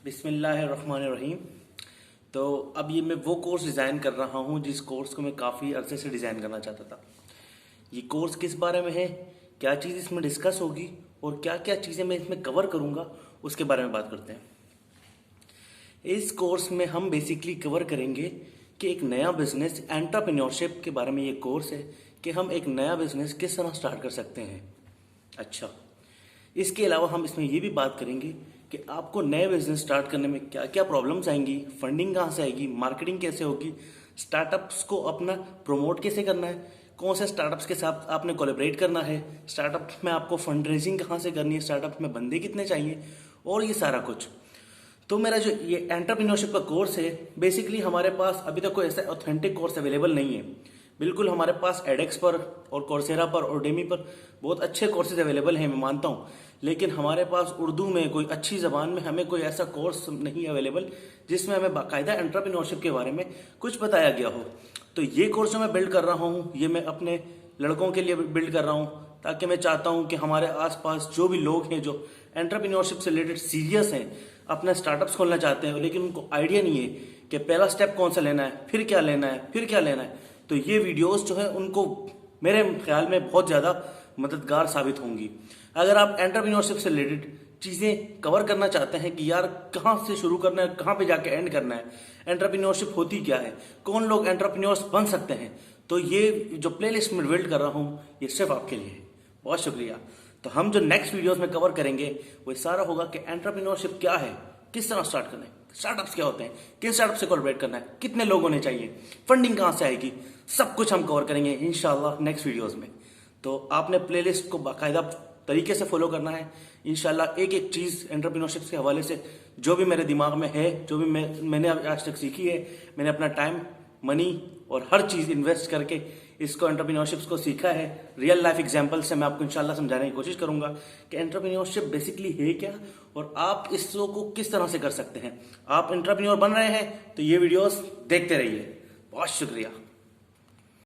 बिस्मिल्लाहिर्रहमानिर्रहीम। तो अब ये मैं वो कोर्स डिज़ाइन कर रहा हूँ जिस कोर्स को मैं काफ़ी अरसे से डिज़ाइन करना चाहता था। ये कोर्स किस बारे में है, क्या चीज़ इसमें डिस्कस होगी और क्या क्या चीज़ें मैं इसमें कवर करूँगा, उसके बारे में बात करते हैं। इस कोर्स में हम बेसिकली कवर करेंगे कि एक नया बिजनेस एंटरप्रेन्योरशिप के बारे में ये कोर्स है कि हम एक नया बिजनेस किस तरह स्टार्ट कर सकते हैं। अच्छा, इसके अलावा हम इसमें ये भी बात करेंगे कि आपको नए बिजनेस स्टार्ट करने में क्या क्या प्रॉब्लम्स आएंगी, फंडिंग कहाँ से आएगी, मार्केटिंग कैसे होगी, स्टार्टअप्स को अपना प्रमोट कैसे करना है, कौन से स्टार्टअप्स के साथ आपने कोलैबोरेट करना है, स्टार्टअप में आपको फंड रेजिंग कहाँ से करनी है, स्टार्टअप में बंदे कितने चाहिए और ये सारा कुछ। तो मेरा जो ये एंटरप्रेन्योरशिप का कोर्स है, बेसिकली हमारे पास अभी तक कोई ऐसा ऑथेंटिक कोर्स अवेलेबल नहीं है। बिल्कुल हमारे पास एडेक्स पर और कोर्सेरा पर और डेमी पर बहुत अच्छे कोर्सेज अवेलेबल हैं, मैं मानता हूँ, लेकिन हमारे पास उर्दू में कोई अच्छी ज़बान में हमें कोई ऐसा कोर्स नहीं अवेलेबल जिसमें हमें बाकायदा एंटरप्रेन्योरशिप के बारे में कुछ बताया गया हो। तो ये कोर्स जो मैं बिल्ड कर रहा हूँ, ये मैं अपने लड़कों के लिए बिल्ड कर रहा हूँ, ताकि मैं चाहता हूँ कि हमारे आसपास जो भी लोग हैं जो एंटरप्रेन्योरशिप से रिलेटेड सीरियस हैं, अपना स्टार्टअप्स खोलना चाहते हैं, लेकिन उनको आइडिया नहीं है कि पहला स्टेप कौन सा लेना है, फिर क्या लेना है, फिर क्या लेना है, तो ये वीडियोस जो है उनको मेरे ख्याल में बहुत ज़्यादा मददगार साबित होंगी। अगर आप एंटरप्रेन्योरशिप से रिलेटेड चीज़ें कवर करना चाहते हैं कि यार कहाँ से शुरू करना है, कहाँ पे जाके एंड करना है, एंटरप्रेन्योरशिप होती क्या है, कौन लोग एंटरप्रेन्योर्स बन सकते हैं, तो ये जो प्लेलिस्ट में बिल्ड कर रहा हूँ ये सिर्फ आपके लिए है। बहुत शुक्रिया। तो हम जो नेक्स्ट वीडियोस में कवर करेंगे वो सारा होगा कि एंटरप्रेन्योरशिप क्या है, किस तरह स्टार्ट करना है, स्टार्टअप्स क्या होते हैं, किन स्टार्टअप से कोलैबोरेट करना है, कितने लोग होने चाहिए, फंडिंग कहाँ से आएगी, सब कुछ हम कवर करेंगे इंशाल्लाह नेक्स्ट वीडियोस में। तो आपने प्लेलिस्ट को बाकायदा तरीके से फॉलो करना है। इंशाल्लाह एक एक चीज़ एंटरप्रेन्योरशिप के हवाले से जो भी मेरे दिमाग में है, जो भी मैंने आज तक सीखी है, मैंने अपना टाइम, मनी और हर चीज़ इन्वेस्ट करके इसको एंटरप्रेन्योरशिप को सीखा है। रियल लाइफ एग्जांपल से मैं आपको इंशाल्लाह समझाने की कोशिश करूंगा कि एंटरप्रेन्योरशिप बेसिकली है क्या और आप इसको किस तरह से कर सकते हैं। आप एंटरप्रेन्योर बन रहे हैं तो ये वीडियोस देखते रहिए। बहुत शुक्रिया।